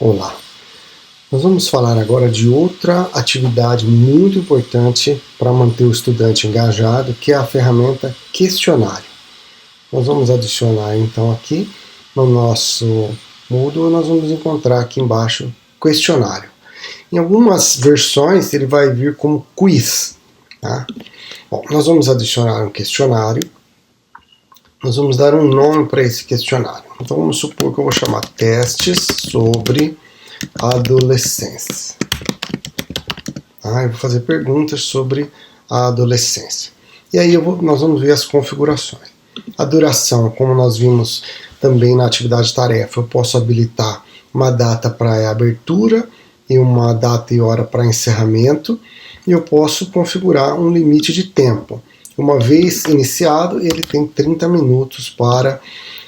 Olá, nós vamos falar agora de outra atividade muito importante para manter o estudante engajado, que é a ferramenta questionário. Nós vamos adicionar então aqui no nosso Moodle, nós vamos encontrar aqui embaixo questionário. Em algumas versões ele vai vir como quiz. Tá? Bom, nós vamos adicionar um questionário. Nós vamos dar um nome para esse questionário. Então vamos supor que eu vou chamar testes sobre adolescência. Eu vou fazer perguntas sobre a adolescência. E aí nós vamos ver as configurações. A duração, como nós vimos também na atividade tarefa, eu posso habilitar uma data para abertura e uma data e hora para encerramento. E eu posso configurar um limite de tempo. Uma vez iniciado, ele tem 30 minutos para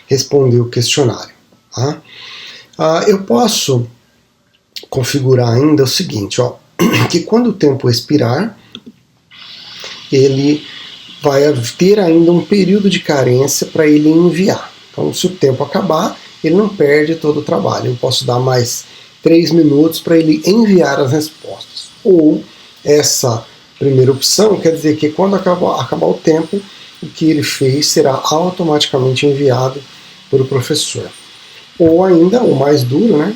responder o questionário. Tá? Eu posso configurar ainda o seguinte, que quando o tempo expirar, ele vai ter ainda um período de carência para ele enviar. Então, se o tempo acabar, ele não perde todo o trabalho. Eu posso dar mais 3 minutos para ele enviar as respostas. Ou essa primeira opção quer dizer que quando acabar o tempo, o que ele fez será automaticamente enviado para o professor. Ou ainda, o mais duro,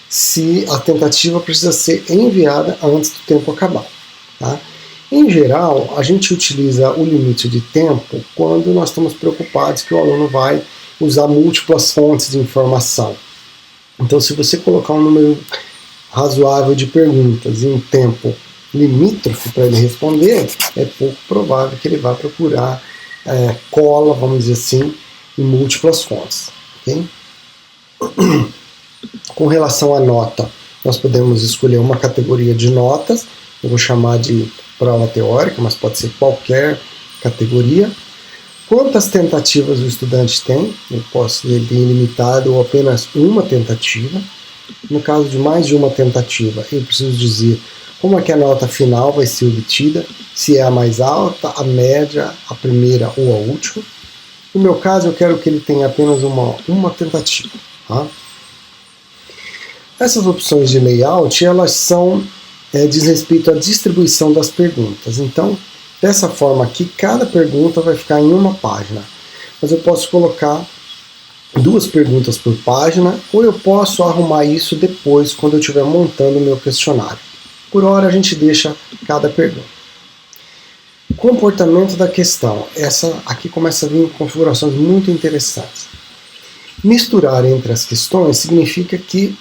se a tentativa precisa ser enviada antes do tempo acabar. Tá? Em geral, a gente utiliza o limite de tempo quando nós estamos preocupados que o aluno vai usar múltiplas fontes de informação. Então, se você colocar um número razoável de perguntas e um tempo limítrofe para ele responder, é pouco provável que ele vá procurar cola, vamos dizer assim, em múltiplas fontes. Okay? Com relação à nota, nós podemos escolher uma categoria de notas, eu vou chamar de prova teórica, mas pode ser qualquer categoria. Quantas tentativas o estudante tem? Eu posso ser ilimitado ou apenas uma tentativa. No caso de mais de uma tentativa, eu preciso dizer como é que a nota final vai ser obtida, se é a mais alta, a média, a primeira ou a última. No meu caso, eu quero que ele tenha apenas uma tentativa. Tá? Essas opções de layout, elas diz respeito à distribuição das perguntas. Então, dessa forma aqui, cada pergunta vai ficar em uma página. Mas eu posso colocar 2 perguntas por página, ou eu posso arrumar isso depois, quando eu estiver montando o meu questionário. Por hora, a gente deixa cada pergunta. Comportamento da questão. Essa aqui começa a vir configurações muito interessantes. Misturar entre as questões significa que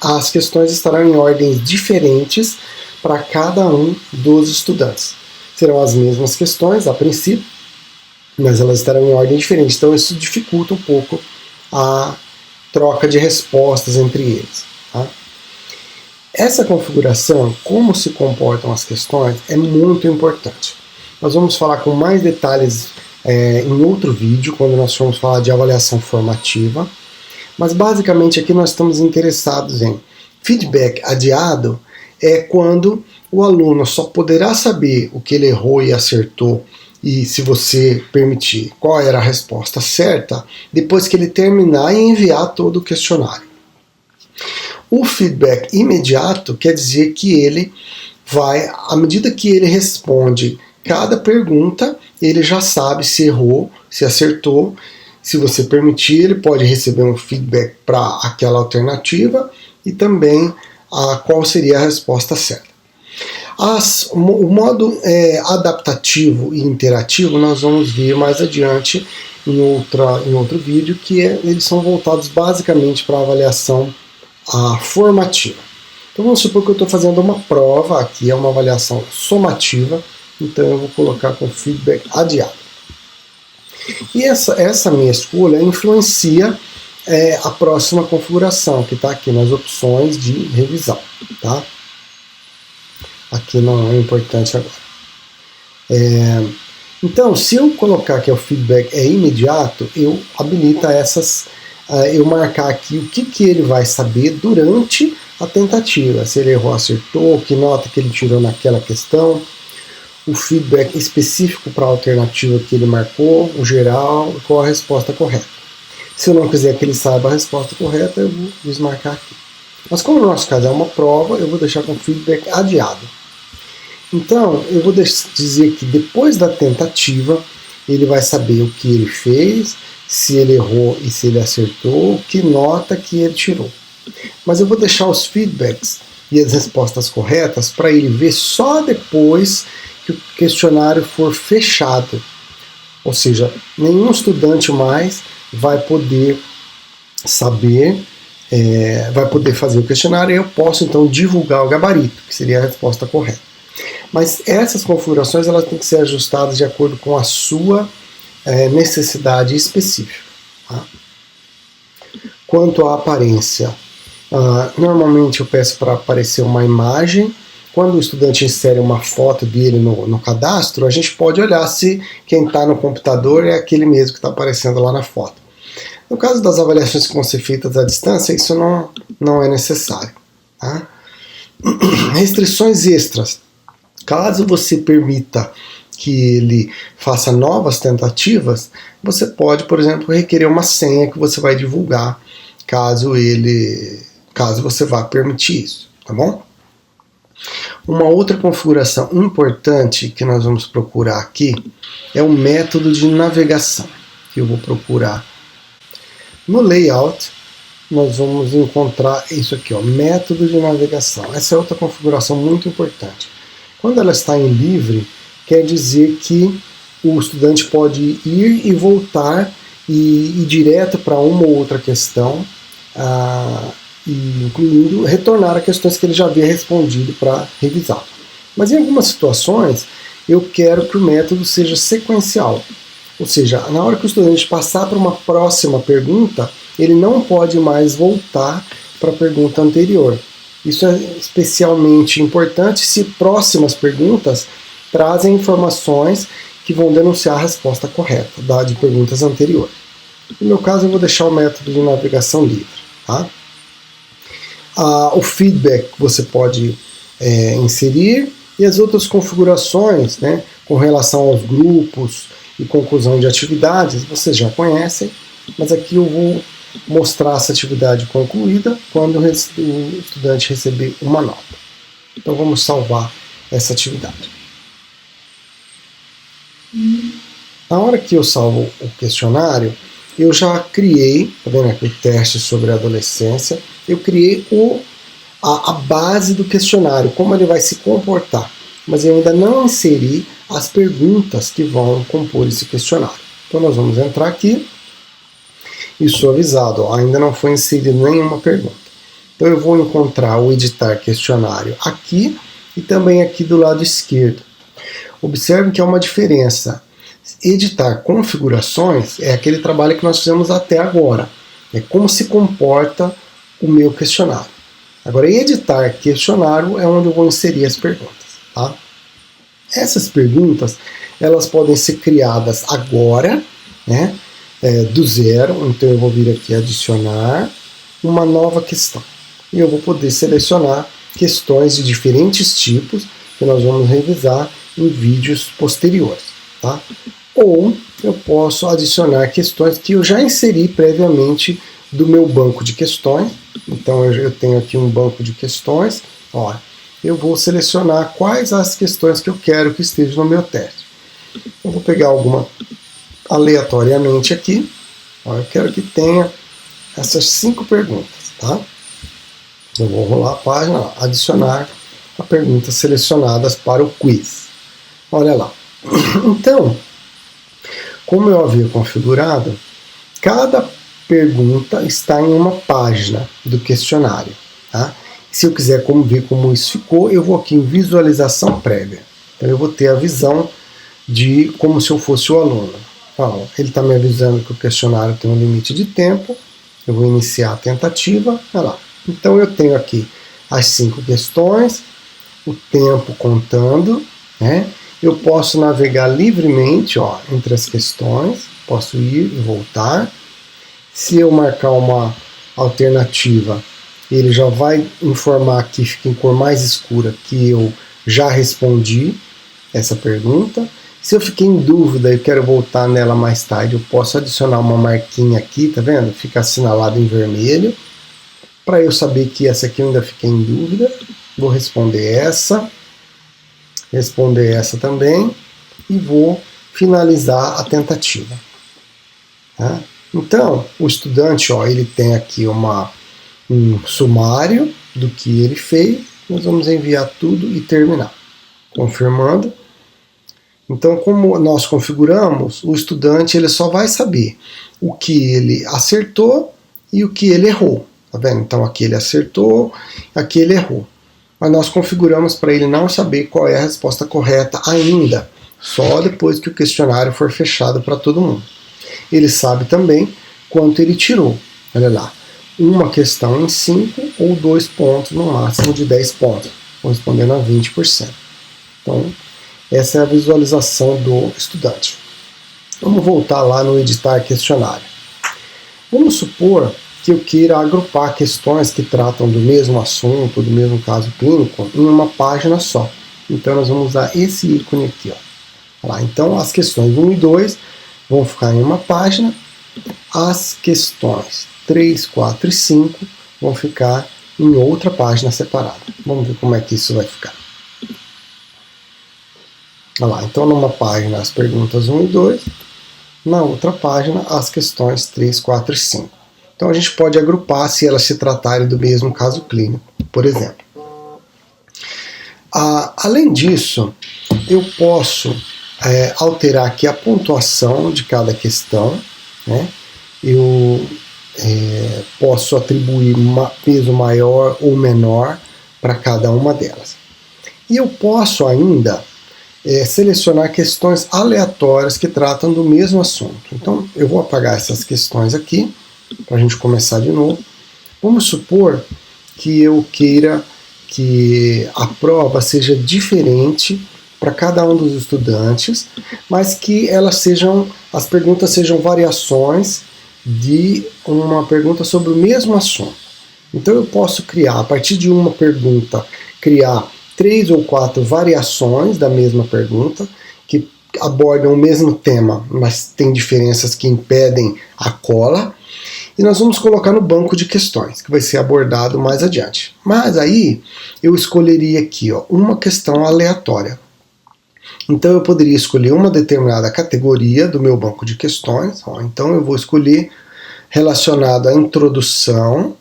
as questões estarão em ordens diferentes para cada um dos estudantes. Serão as mesmas questões, a princípio, mas elas estarão em ordem diferente. Então, isso dificulta um pouco a troca de respostas entre eles. Tá? Essa configuração, como se comportam as questões, é muito importante. Nós vamos falar com mais detalhes em outro vídeo, quando nós formos falar de avaliação formativa. Mas basicamente aqui nós estamos interessados em feedback adiado, é quando o aluno só poderá saber o que ele errou e acertou, e se você permitir qual era a resposta certa, depois que ele terminar e enviar todo o questionário. O feedback imediato quer dizer que ele vai, à medida que ele responde cada pergunta, ele já sabe se errou, se acertou. Se você permitir, ele pode receber um feedback para aquela alternativa e também qual seria a resposta certa. O modo adaptativo e interativo nós vamos ver mais adiante em outro vídeo, que eles são voltados basicamente para a avaliação formativa. Então vamos supor que eu estou fazendo uma prova, aqui é uma avaliação somativa, então eu vou colocar com feedback adiado. E essa minha escolha influencia a próxima configuração, que está aqui nas opções de revisão. Tá? Aqui não é importante agora. Então, se eu colocar que o feedback é imediato, eu habilito eu marcar aqui o que ele vai saber durante a tentativa. Se ele errou, acertou, que nota que ele tirou naquela questão, o feedback específico para a alternativa que ele marcou, o geral, qual a resposta correta. Se eu não quiser que ele saiba a resposta correta, eu vou desmarcar aqui. Mas como no nosso caso é uma prova, eu vou deixar com feedback adiado. Então, eu vou dizer que depois da tentativa, ele vai saber o que ele fez, se ele errou e se ele acertou, que nota que ele tirou. Mas eu vou deixar os feedbacks e as respostas corretas para ele ver só depois que o questionário for fechado. Ou seja, nenhum estudante mais vai poder saber, vai poder fazer o questionário e eu posso então divulgar o gabarito, que seria a resposta correta. Mas essas configurações elas têm que ser ajustadas de acordo com a sua necessidade específica. Tá? Quanto à aparência, normalmente eu peço para aparecer uma imagem. Quando o estudante insere uma foto dele no cadastro, a gente pode olhar se quem está no computador é aquele mesmo que está aparecendo lá na foto. No caso das avaliações que vão ser feitas à distância, isso não é necessário. Tá? Restrições extras. Caso você permita que ele faça novas tentativas, você pode, por exemplo, requerer uma senha que você vai divulgar caso você vá permitir isso, tá bom? Uma outra configuração importante que nós vamos procurar aqui é o método de navegação, que eu vou procurar no layout. Nós vamos encontrar isso aqui, ó, método de navegação. Essa é outra configuração muito importante. Quando ela está em livre, quer dizer que o estudante pode ir e voltar e ir direto para uma ou outra questão, incluindo retornar a questões que ele já havia respondido para revisar. Mas em algumas situações, eu quero que o método seja sequencial. Ou seja, na hora que o estudante passar para uma próxima pergunta, ele não pode mais voltar para a pergunta anterior. Isso é especialmente importante se próximas perguntas trazem informações que vão denunciar a resposta correta de perguntas anteriores. No meu caso, eu vou deixar o método de navegação livre. Tá? O feedback você pode inserir e as outras configurações, né, com relação aos grupos e conclusão de atividades, vocês já conhecem, mas aqui eu vou mostrar essa atividade concluída quando o estudante receber uma nota. Então vamos salvar essa atividade. Na hora que eu salvo o questionário, eu já criei, tá vendo aqui o teste sobre a adolescência, eu criei a base do questionário, como ele vai se comportar, mas eu ainda não inseri as perguntas que vão compor esse questionário. Então nós vamos entrar aqui e sou avisado, ainda não foi inserida nenhuma pergunta. Então eu vou encontrar o editar questionário aqui e também aqui do lado esquerdo. Observe que há uma diferença. Editar configurações é aquele trabalho que nós fizemos até agora. É como se comporta o meu questionário. Agora, editar questionário é onde eu vou inserir as perguntas. Tá? Essas perguntas elas podem ser criadas agora, né, do zero. Então eu vou vir aqui adicionar uma nova questão. E eu vou poder selecionar questões de diferentes tipos que nós vamos revisar em vídeos posteriores. Tá? Ou eu posso adicionar questões que eu já inseri previamente do meu banco de questões. Então eu tenho aqui um banco de questões. Ó, eu vou selecionar quais as questões que eu quero que estejam no meu teste. Eu vou pegar alguma aleatoriamente aqui. Ó, eu quero que tenha essas 5 perguntas. Tá? Eu vou rolar a página, ó, adicionar a perguntas selecionadas para o quiz. Olha lá. Então, como eu havia configurado, cada pergunta está em uma página do questionário. Tá? Se eu quiser ver como isso ficou, eu vou aqui em visualização prévia. Então eu vou ter a visão de como se eu fosse o aluno. Então, ele está me avisando que o questionário tem um limite de tempo. Eu vou iniciar a tentativa. Olha lá. Então eu tenho aqui as 5 questões, o tempo contando, né? Eu posso navegar livremente, ó, entre as questões, posso ir e voltar. Se eu marcar uma alternativa, ele já vai informar que fica em cor mais escura que eu já respondi essa pergunta. Se eu fiquei em dúvida e quero voltar nela mais tarde, eu posso adicionar uma marquinha aqui, tá vendo? Fica assinalado em vermelho. Para eu saber que essa aqui eu ainda fiquei em dúvida, vou responder essa também e vou finalizar a tentativa. Tá? Então, o estudante, ó, ele tem aqui um sumário do que ele fez. Nós vamos enviar tudo e terminar. Confirmando. Então, como nós configuramos, o estudante ele só vai saber o que ele acertou e o que ele errou. Tá vendo? Então, aqui ele acertou, aqui ele errou. Mas nós configuramos para ele não saber qual é a resposta correta ainda, só depois que o questionário for fechado para todo mundo. Ele sabe também quanto ele tirou. Olha lá, uma questão em 5 ou 2 pontos, no máximo de 10 pontos, correspondendo a 20%. Então, essa é a visualização do estudante. Vamos voltar lá no editar questionário. Vamos supor que eu queira agrupar questões que tratam do mesmo assunto, do mesmo caso clínico, em uma página só. Então nós vamos usar esse ícone aqui. Ó. Lá, então as questões 1 e 2 vão ficar em uma página, as questões 3, 4 e 5 vão ficar em outra página separada. Vamos ver como é que isso vai ficar. Olha lá, então numa página as perguntas 1 e 2, na outra página as questões 3, 4 e 5. Então a gente pode agrupar se elas se tratarem do mesmo caso clínico, por exemplo. Além disso, eu posso alterar aqui a pontuação de cada questão, né? Eu posso atribuir peso maior ou menor para cada uma delas. E eu posso ainda selecionar questões aleatórias que tratam do mesmo assunto. Então eu vou apagar essas questões aqui, para a gente começar de novo. Vamos supor que eu queira que a prova seja diferente para cada um dos estudantes, mas que as perguntas sejam variações de uma pergunta sobre o mesmo assunto. Então eu posso criar, a partir de uma pergunta, criar 3 ou 4 variações da mesma pergunta, que abordam o mesmo tema, mas tem diferenças que impedem a cola. E nós vamos colocar no banco de questões, que vai ser abordado mais adiante. Mas aí eu escolheria aqui uma questão aleatória. Então eu poderia escolher uma determinada categoria do meu banco de questões. Então eu vou escolher relacionado à introdução,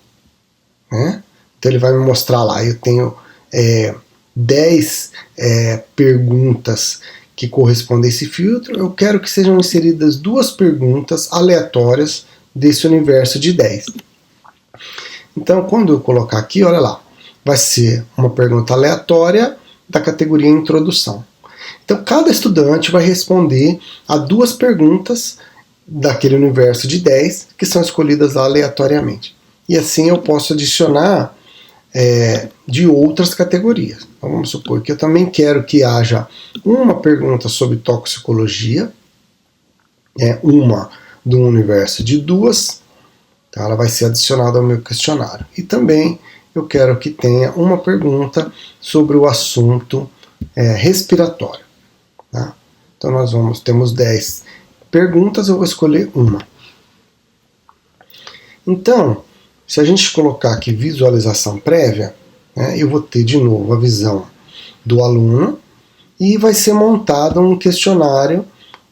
né? Então ele vai me mostrar lá, eu tenho 10 perguntas que correspondem a esse filtro. Eu quero que sejam inseridas 2 perguntas aleatórias desse universo de 10. Então, quando eu colocar aqui, olha lá, vai ser uma pergunta aleatória da categoria Introdução. Então, cada estudante vai responder a 2 perguntas daquele universo de 10 que são escolhidas aleatoriamente. E assim eu posso adicionar de outras categorias. Então, vamos supor que eu também quero que haja uma pergunta sobre toxicologia, uma do universo de 2, tá? Ela vai ser adicionada ao meu questionário. E também eu quero que tenha uma pergunta sobre o assunto respiratório. Tá? Então nós temos 10 perguntas, eu vou escolher uma. Então, se a gente colocar aqui visualização prévia, né, eu vou ter de novo a visão do aluno e vai ser montado um questionário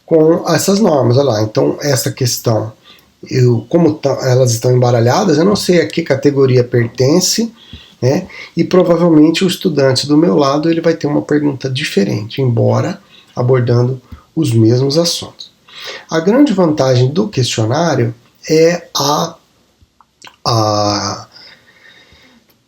com essas normas. Olha lá, então essa questão, como elas estão embaralhadas, eu não sei a que categoria pertence, né, e provavelmente o estudante do meu lado ele vai ter uma pergunta diferente, embora abordando os mesmos assuntos. A grande vantagem do questionário é a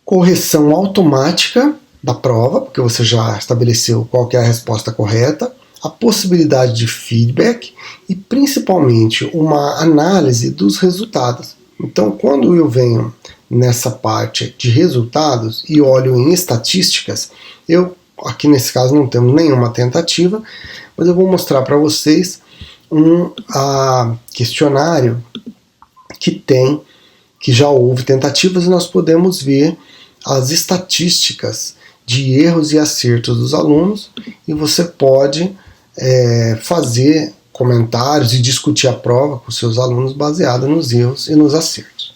correção automática da prova, porque você já estabeleceu qual que é a resposta correta, a possibilidade de feedback e principalmente uma análise dos resultados. Então, quando eu venho nessa parte de resultados e olho em estatísticas, aqui nesse caso não temos nenhuma tentativa, mas eu vou mostrar para vocês um questionário que já houve tentativas e nós podemos ver as estatísticas de erros e acertos dos alunos e você pode fazer comentários e discutir a prova com seus alunos baseado nos erros e nos acertos.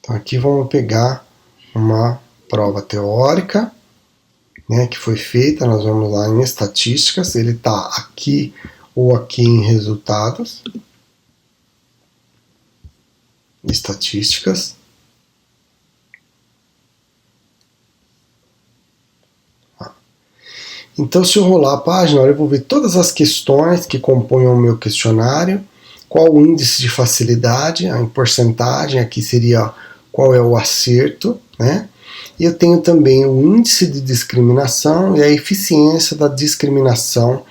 Então aqui vamos pegar uma prova teórica, né, que foi feita, nós vamos lá em estatísticas, ele está aqui ou aqui em resultados, estatísticas. Então, se eu rolar a página, eu vou ver todas as questões que compõem o meu questionário, qual o índice de facilidade, em porcentagem, aqui seria qual é o acerto, né? E eu tenho também o índice de discriminação e a eficiência da discriminação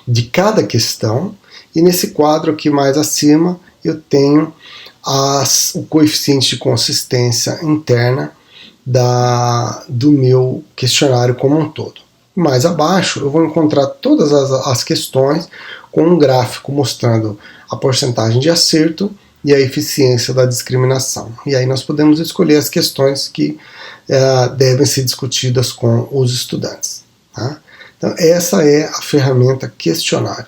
de cada questão. E nesse quadro aqui mais acima, eu tenho o coeficiente de consistência interna do meu questionário como um todo. Mais abaixo eu vou encontrar todas as questões com um gráfico mostrando a porcentagem de acerto e a eficiência da discriminação. E aí nós podemos escolher as questões que devem ser discutidas com os estudantes. Tá? Então essa é a ferramenta questionário.